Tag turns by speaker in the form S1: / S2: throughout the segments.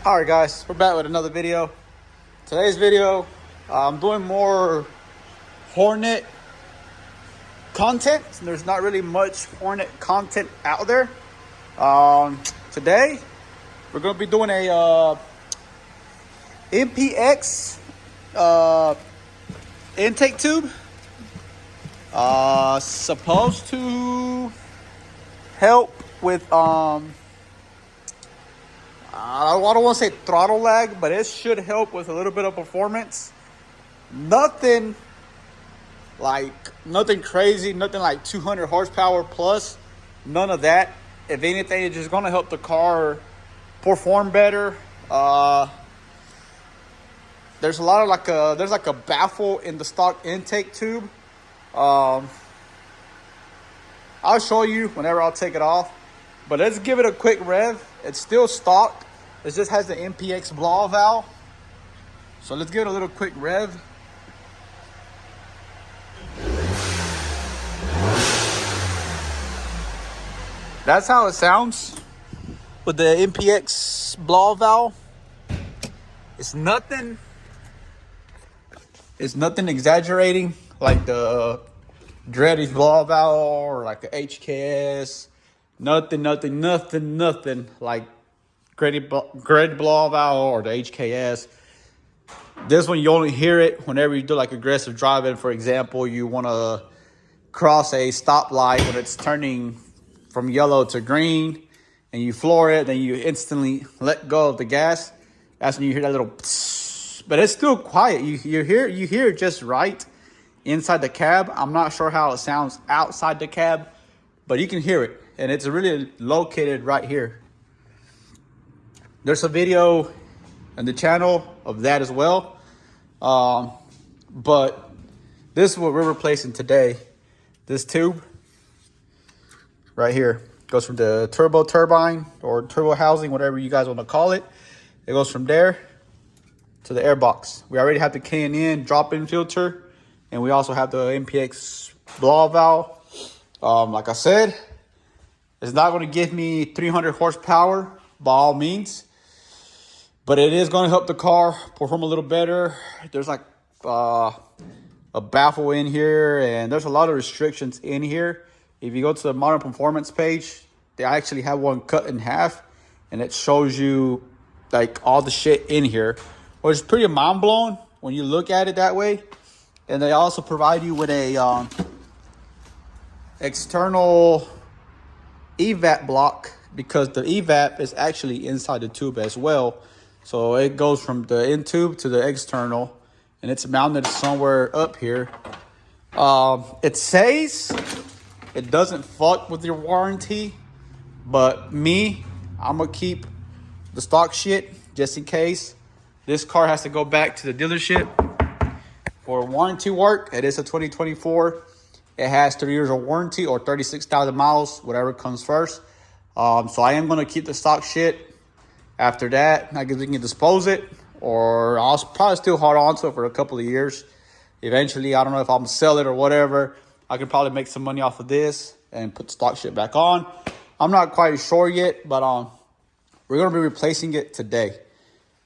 S1: Alright guys, we're back with another video. Today's video, I'm doing more Hornet content. There's not really much Hornet content out there. Today, we're going to be doing a MPX intake tube. Supposed to help with I don't want to say throttle lag, but it should help with a little bit of performance. Nothing crazy, nothing like 200 horsepower plus, none of that. If anything, it's just going to help the car perform better. There's a lot of there's a baffle in the stock intake tube. I'll show you whenever I'll take it off, but let's give it a quick rev. It's still stock. It just has the MPX blow valve. So let's give it a little quick rev. That's how it sounds with the MPX blow valve. It's nothing exaggerating like the Dreddy's blow valve or like the HKS. Nothing like Grid blow valve or the HKS. This one, you only hear it whenever you do like aggressive driving. For example, you want to cross a stoplight when it's turning from yellow to green and you floor it, then you instantly let go of the gas. That's when you hear that little pss, but it's still quiet. You hear it just right inside the cab. I'm not sure how it sounds outside the cab, but you can hear it, and it's really located right here. There's a video on the channel of that as well. But this is what we're replacing today. This tube right here goes from the turbo turbine or turbo housing, whatever you guys want to call it. It goes from there to the air box. We already have the K&N drop-in filter, and we also have the MPX blow valve. Like I said, it's not going to give me 300 horsepower by all means, but it is going to help the car perform a little better. There's like a baffle in here, and there's a lot of restrictions in here. If you go to the Modern Performance page, they actually have one cut in half, and it shows you like all the shit in here, which is pretty mind-blowing when you look at it that way. And they also provide you with a external evap block, because the evap is actually inside the tube as well. So it goes from the in tube to the external, and it's mounted somewhere up here. It says it doesn't fuck with your warranty, but I'm gonna keep the stock shit just in case. This car has to go back to the dealership for warranty work. It is a 2024. It has 3 years of warranty or 36,000 miles, whatever comes first. So I am gonna keep the stock shit. After that, I guess we can dispose it, or I'll probably still hold on to it for a couple of years. Eventually, I don't know if I'm gonna sell it or whatever. I can probably make some money off of this and put stock shit back on. I'm not quite sure yet, but we're gonna be replacing it today.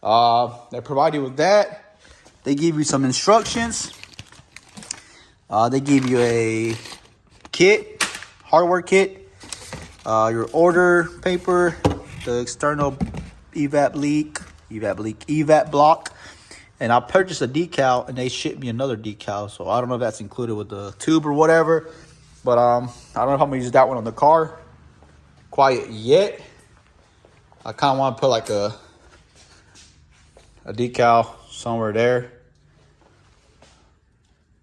S1: They provide you with that. They give you some instructions. They give you a kit, hardware kit, your order paper, the external evap block, and I purchased a decal, and they shipped me another decal. So I don't know if that's included with the tube or whatever, but I don't know if I'm gonna use that one on the car quite yet. I kind of want to put like a decal somewhere there.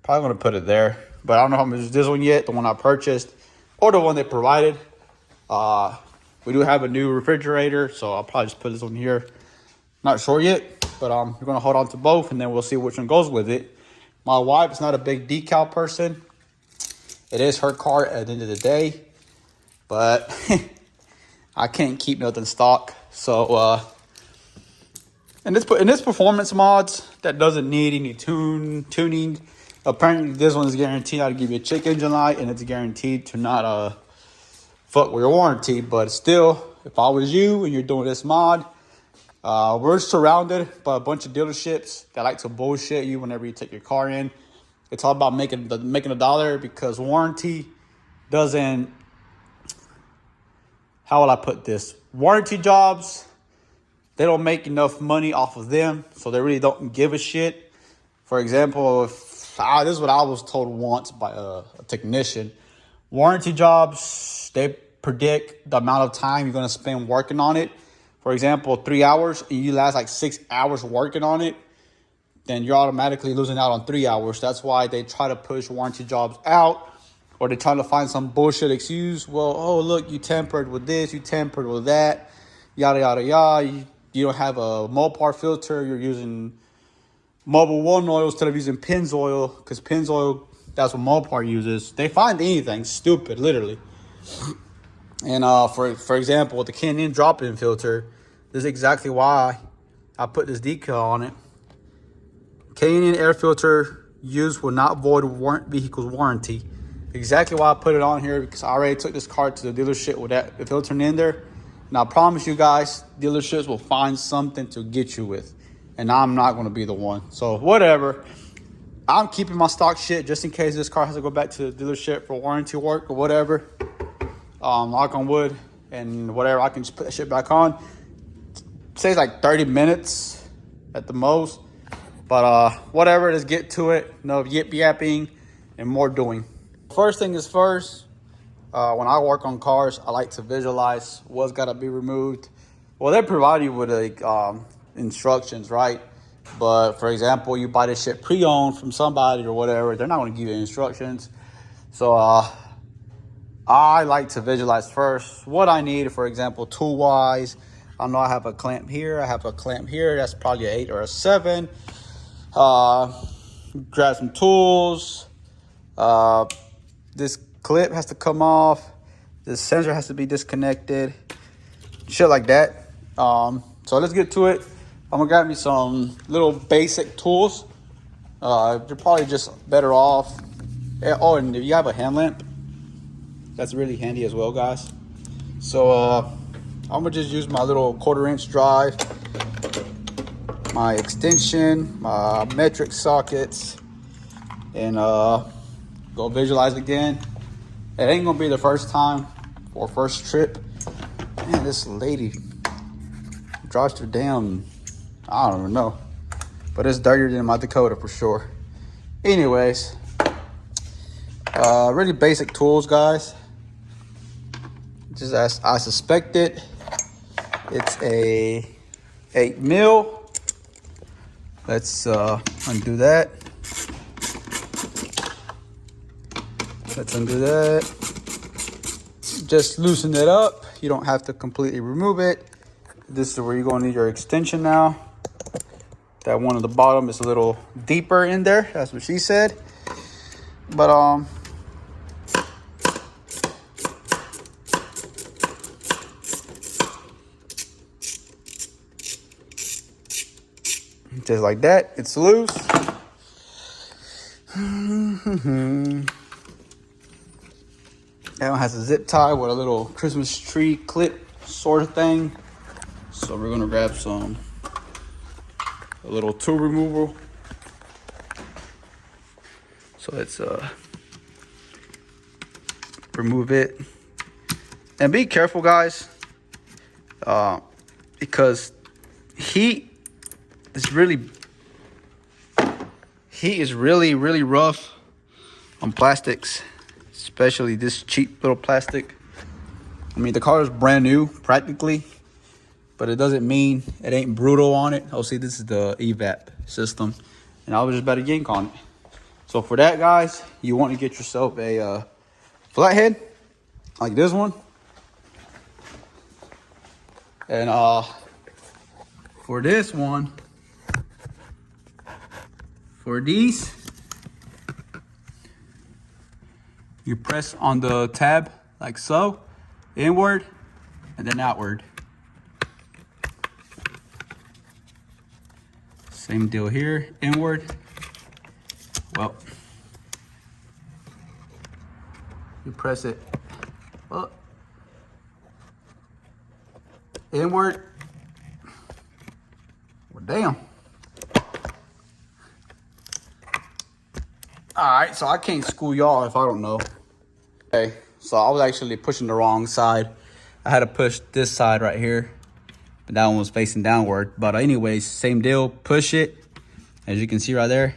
S1: Probably gonna put it there, but I don't know if I'm gonna use this one yet, the one I purchased or the one they provided. We do have a new refrigerator, so I'll probably just put this one here. Not sure yet, but we're gonna hold on to both, and then we'll see which one goes with it. My wife's not a big decal person. It is her car at the end of the day, but I can't keep nothing stock. So in this performance mods that doesn't need any tuning. Apparently this one is guaranteed not to give you a check engine light, and it's guaranteed to not fuck with your warranty. But still, if I was you and you're doing this mod, We're surrounded by a bunch of dealerships that like to bullshit you whenever you take your car in. It's all about making a dollar, because warranty doesn't, how will I put this? Warranty jobs, they don't make enough money off of them, so they really don't give a shit. For example, this is what I was told once by a technician. Warranty jobs, they predict the amount of time you're going to spend working on it. For example, 3 hours, and you last like 6 hours working on it, then you're automatically losing out on 3 hours. That's why they try to push warranty jobs out, or they're trying to find some bullshit excuse. Well, oh, look, you tampered with this, you tampered with that, yada, yada, yada. You don't have a Mopar filter. You're using Mobil 1 oil instead of using Pennzoil, because Pennzoil, that's what Mopar uses. They find anything stupid, literally. And for example, with the Canyon drop-in filter, this is exactly why I put this decal on it. Canyon air filter used will not void vehicle's warranty. Exactly why I put it on here, because I already took this car to the dealership with that filter in there. And I promise you guys, dealerships will find something to get you with. And I'm not going to be the one. So whatever. I'm keeping my stock shit just in case this car has to go back to the dealership for warranty work or whatever. Knock on wood and whatever. I can just put that shit back on. It says like 30 minutes at the most. But whatever, let's get to it. No yip yapping and more doing. First thing is first. When I work on cars, I like to visualize what's got to be removed. Well, they provide you with like instructions, right? But for example, you buy this shit pre-owned from somebody or whatever, they're not going to give you instructions. So I like to visualize first what I need. For example, tool wise, I know I have a clamp here, I have a clamp here. That's probably an 8 or a 7. Grab some tools. This clip has to come off. This sensor has to be disconnected. Shit like that. So let's get to it. I'm gonna grab me some little basic tools. You're probably just better off. Oh, and if you have a hand lamp, that's really handy as well, guys. So I'm gonna just use my little 1/4-inch drive, my extension, my metric sockets, and go visualize again. It ain't gonna be the first time or first trip. Man, this lady drives her damn, I don't even know, but it's dirtier than my Dakota for sure. Anyways, really basic tools, guys. Just as I suspected, it's a 8 mil. Let's undo that. Let's undo that. Just loosen it up. You don't have to completely remove it. This is where you're gonna need your extension now. That one at the bottom is a little deeper in there. That's what she said. But just like that, it's loose. That one has a zip tie with a little Christmas tree clip sort of thing. So we're gonna grab a little tool removal. So let's remove it. And be careful, guys, because heat is really rough on plastics, especially this cheap little plastic. I mean, the car is brand new practically, but it doesn't mean it ain't brutal on it. Oh, see, this is the evap system, and I was just about to yank on it. So for that, guys, you want to get yourself a flathead like this one. And for this one, for these, you press on the tab like so, inward and then outward. Same deal here, inward. Well, you press it up, inward, Damn. All right, so I can't school y'all if I don't know. Okay, so I was actually pushing the wrong side. I had to push this side right here. But that one was facing downward. But anyways, same deal. Push it. As you can see right there.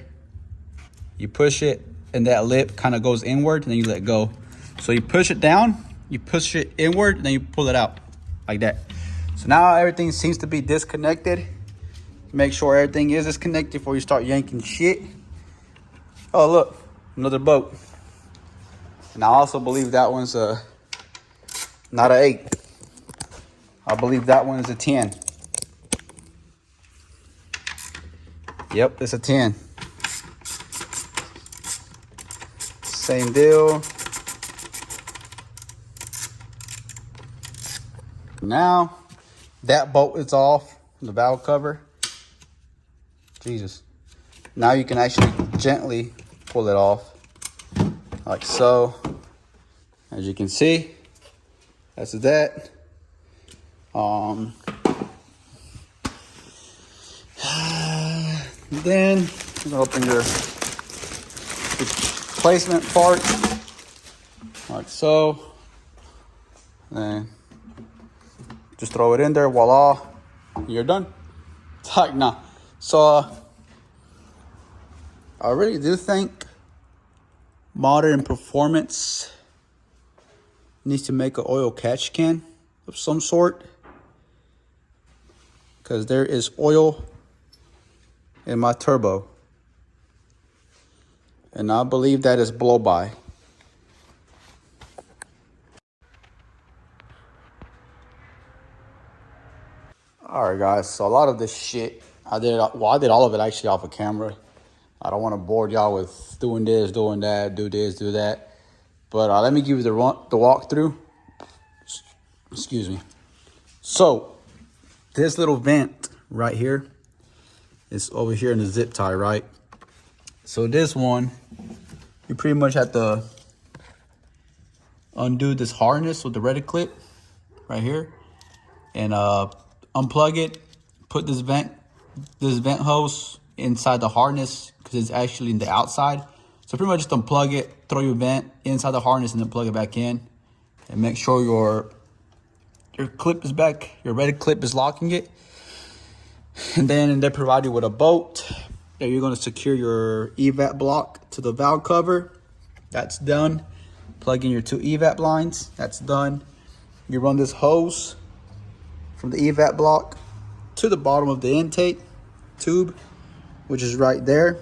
S1: You push it, and that lip kind of goes inward, and then you let go. So you push it down, you push it inward, and then you pull it out like that. So now everything seems to be disconnected. Make sure everything is disconnected before you start yanking shit. Oh, look, another boat. And I also believe that one's not an 8. I believe that one is a 10. Yep, it's a 10. Same deal. Now, that bolt is off the valve cover. Jesus. Now you can actually gently pull it off, like so. As you can see, that's that. Then open your replacement part, like so. Then just throw it in there. Voila, you're done. It's like nah. So I really do think Modern Performance needs to make an oil catch can of some sort, because there is oil in my turbo, and I believe that is blow by. All right, guys, so a lot of this shit I did all of it actually off of camera. I don't want to bore y'all with doing this, doing that, do this, do that. But let me give you the walkthrough. Excuse me. So this little vent right here is over here in the zip tie, right? So this one, you pretty much have to undo this harness with the red clip right here, and unplug it. Put this vent hose inside the harness, because it's actually in the outside. So pretty much just unplug it, throw your vent inside the harness, and then plug it back in, and make sure your clip is back, your red clip is locking it. And then they provide you with a bolt that you're going to secure your evap block to the valve cover. That's done. Plug in your 2 evap lines. That's done. You run this hose from the evap block to the bottom of the intake tube, which is right there.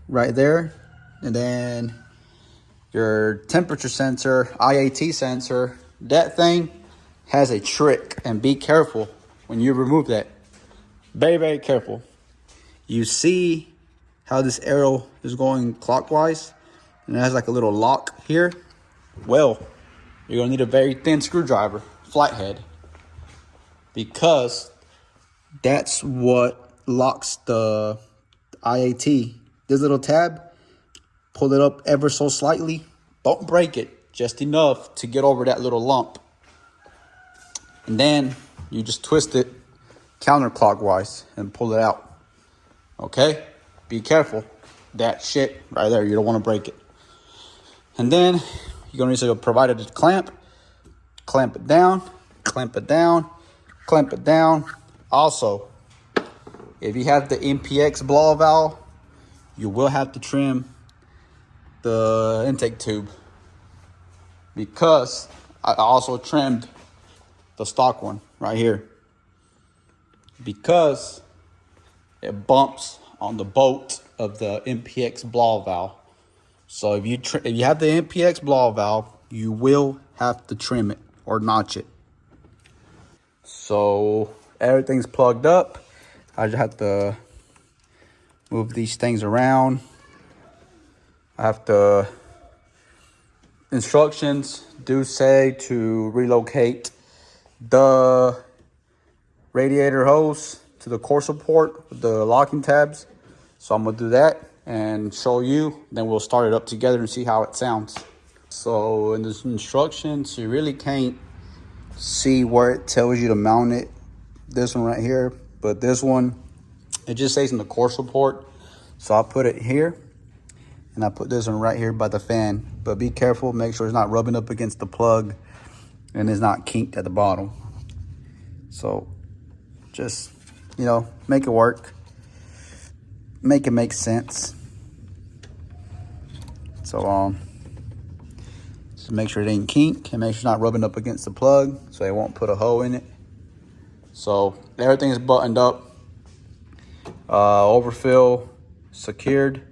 S1: Right there. And then your temperature sensor, IAT sensor, that thing has a trick, and be careful when you remove that. Very, very careful. You see how this arrow is going clockwise, and it has like a little lock here? Well, you're gonna need a very thin screwdriver, flathead, because that's what locks the IAT. This little tab, pull it up ever so slightly. Don't break it, just enough to get over that little lump. And then you just twist it counterclockwise and pull it out. Okay? Be careful. That shit right there, you don't want to break it. And then you're going to need to provide a clamp. Clamp it down, clamp it down, clamp it down. Also, if you have the MPX blow valve, you will have to trim the intake tube, because I also trimmed the stock one right here, because it bumps on the bolt of the MPX blow valve. So if you have the MPX blow valve, you will have to trim it or notch it. So everything's plugged up. I just have to move these things around. I have to, instructions do say to relocate the radiator hose to the core support with the locking tabs. So I'm gonna do that and show you, then we'll start it up together and see how it sounds. So in this instructions, you really can't see where it tells you to mount it. this one right here, but this one, it just stays in the core support. So I'll put it here, and I put this one right here by the fan. But be careful, make sure it's not rubbing up against the plug and it's not kinked at the bottom. So just, you know, make it work. Make it make sense. So just make sure it ain't kink, and make sure it's not rubbing up against the plug so it won't put a hole in it. So everything is buttoned up, overfill secured.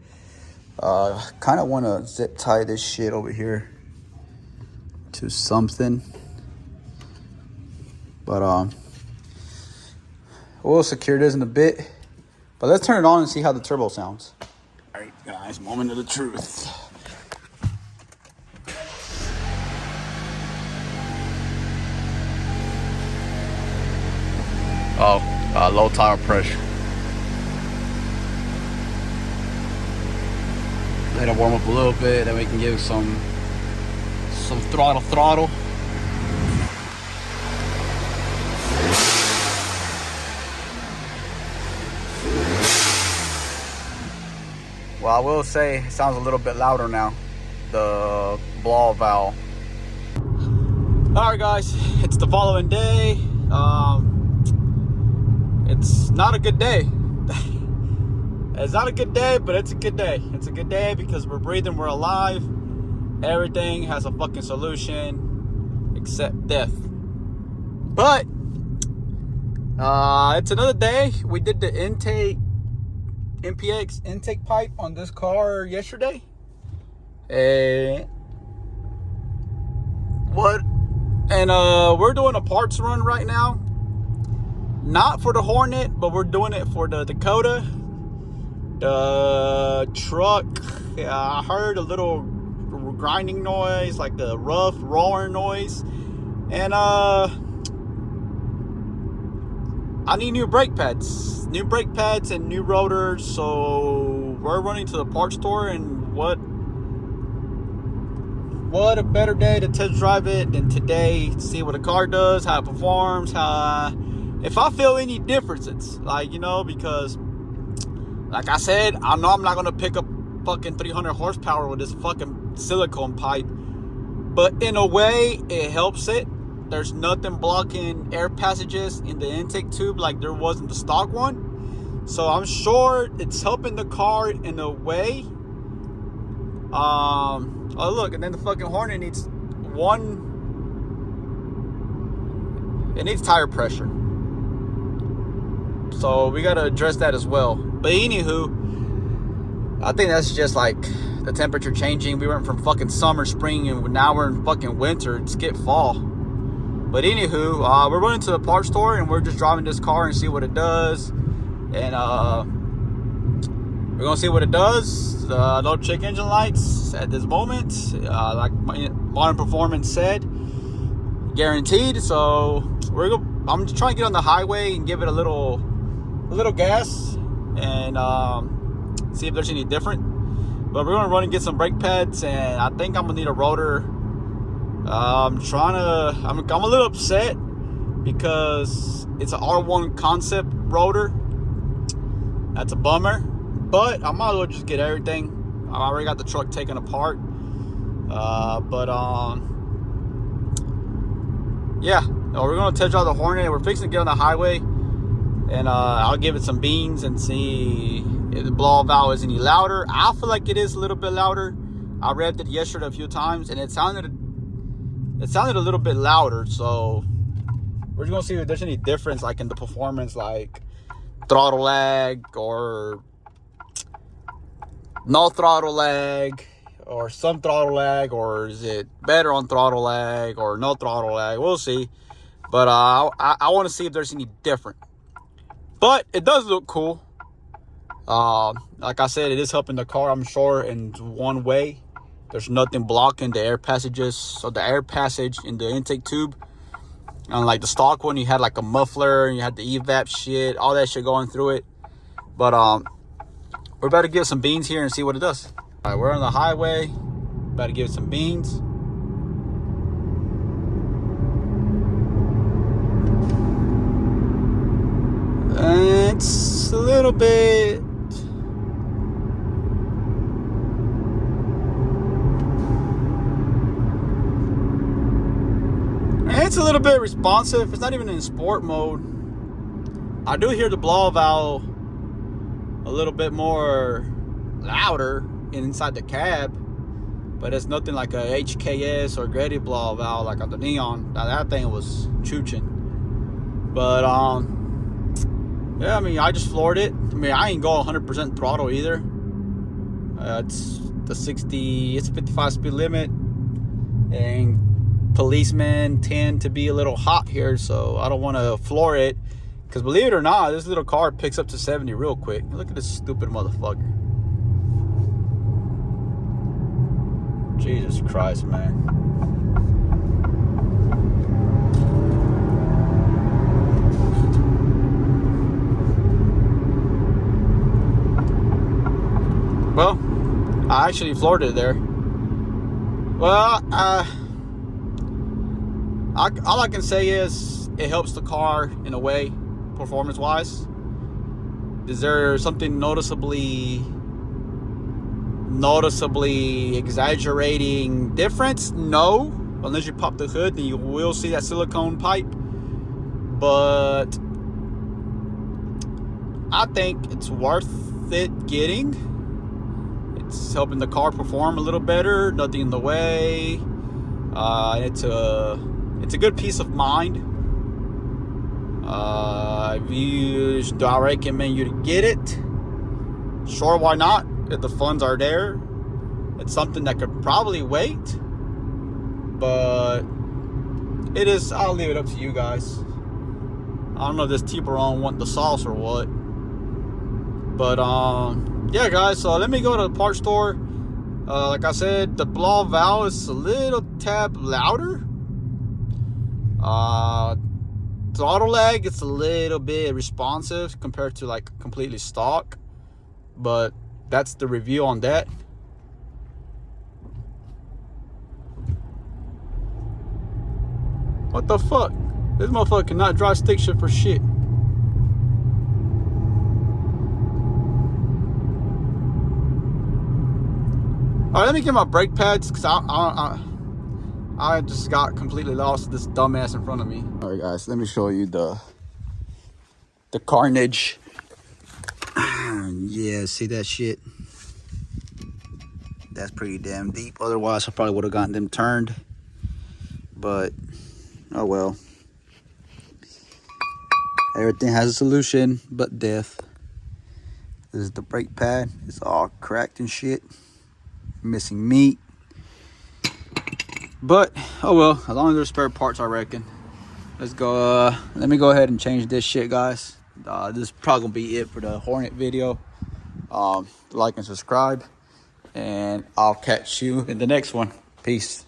S1: Kind of want to zip tie this shit over here to something, but we'll secure this in a bit. But let's turn it on and see how the turbo sounds. All right, guys, moment of the truth. Low tire pressure. Let it warm up a little bit, then we can give some throttle. Well, I will say it sounds a little bit louder now, the blow valve. All right, guys, it's the following day. It's not a good day. It's not a good day, but it's a good day. It's a good day because we're breathing, we're alive. Everything has a fucking solution except death. But it's another day. We did the MPX intake pipe on this car yesterday. And we're doing a parts run right now. Not for the Hornet, but we're doing it for the Dakota. The truck, I heard a little grinding noise, like the rough roaring noise. And I need new brake pads and new rotors. So we're running to the parts store, and what a better day to test drive it than today. See what the car does, how it performs, if I feel any differences, like, you know, because like I said, I know I'm not gonna pick up fucking 300 horsepower with this fucking silicone pipe, but in a way it helps it. There's nothing blocking air passages in the intake tube like there was in the stock one. So I'm sure it's helping the car in a way. Oh look, and then the fucking Hornet needs tire pressure. So we gotta address that as well. But anywho, I think that's just like the temperature changing. We went from fucking summer, spring, and now we're in fucking winter. It's get fall. But anywho, we're running to the parts store, and we're just driving this car and see what it does. And we're gonna see what it does. No check engine lights at this moment. Like Modern Performance said, guaranteed. So I'm just trying to get on the highway and give it a little gas and see if there's any different. But we're gonna run and get some brake pads, and I think I'm gonna need a rotor. I'm a little upset because it's an R1 concept rotor. That's a bummer, but I might as well just get everything. I already got the truck taken apart. Yeah, we're gonna test drive the Hornet. We're fixing to get on the highway, and I'll give it some beans and see if the blow valve is any louder. I feel like it is a little bit louder. I revved it yesterday a few times, and it sounded a little bit louder. So we're just gonna see if there's any difference, like in the performance, like throttle lag or no throttle lag, or some throttle lag, or is it better on throttle lag or no throttle lag. We'll see. But I want to see if there's any different. But it does look cool. Like I said, it is helping the car, I'm sure, in one way. There's nothing blocking the air passages. So the air passage in the intake tube, unlike the stock one, you had like a muffler and you had the evap shit, all that shit going through it. But we're about to give some beans here and see what it does. All right, we're on the highway, about to give it some beans. it's a little bit. It's a little bit responsive. It's not even in sport mode. I do hear the blow valve a little bit more louder inside the cab, but it's nothing like a HKS or Grady blow valve like on the Neon. Now that thing was chooching. But yeah, I mean, I just floored it. I mean, I ain't going 100% throttle either. It's the 60. It's a 55 speed limit, and policemen tend to be a little hot here, so I don't want to floor it, because believe it or not, this little car picks up to 70 real quick. Look at this stupid motherfucker. Jesus Christ, man. Well, I actually floored it there. Well, all I can say is it helps the car in a way, performance-wise. Is there something noticeably exaggerating difference? No, unless you pop the hood, then you will see that silicone pipe. But I think it's worth it getting. It's helping the car perform a little better, nothing in the way. It's a good peace of mind. Do I recommend you to get it? Sure, why not? If the funds are there, it's something that could probably wait. But it is. I'll leave it up to you guys. I don't know if this T-Baron want the sauce or what. But yeah, guys. So let me go to the parts store. Like I said, the blow valve is a little tab louder. Throttle lag, it's a little bit responsive compared to like completely stock, but that's the review on that. What the fuck? This motherfucker cannot drive stick shift for shit. All right, let me get my brake pads, because I just got completely lost with this dumbass in front of me. All right, guys, let me show you the carnage. Yeah, see that shit? That's pretty damn deep. Otherwise, I probably would have gotten them turned. But, oh well. Everything has a solution but death. This is the brake pad. It's all cracked and shit. Missing meat. But, oh well, as long as there's spare parts, I reckon. Let's go, let me go ahead and change this shit, guys. This is probably gonna be it for the Hornet video. Like and subscribe, and I'll catch you in the next one. Peace.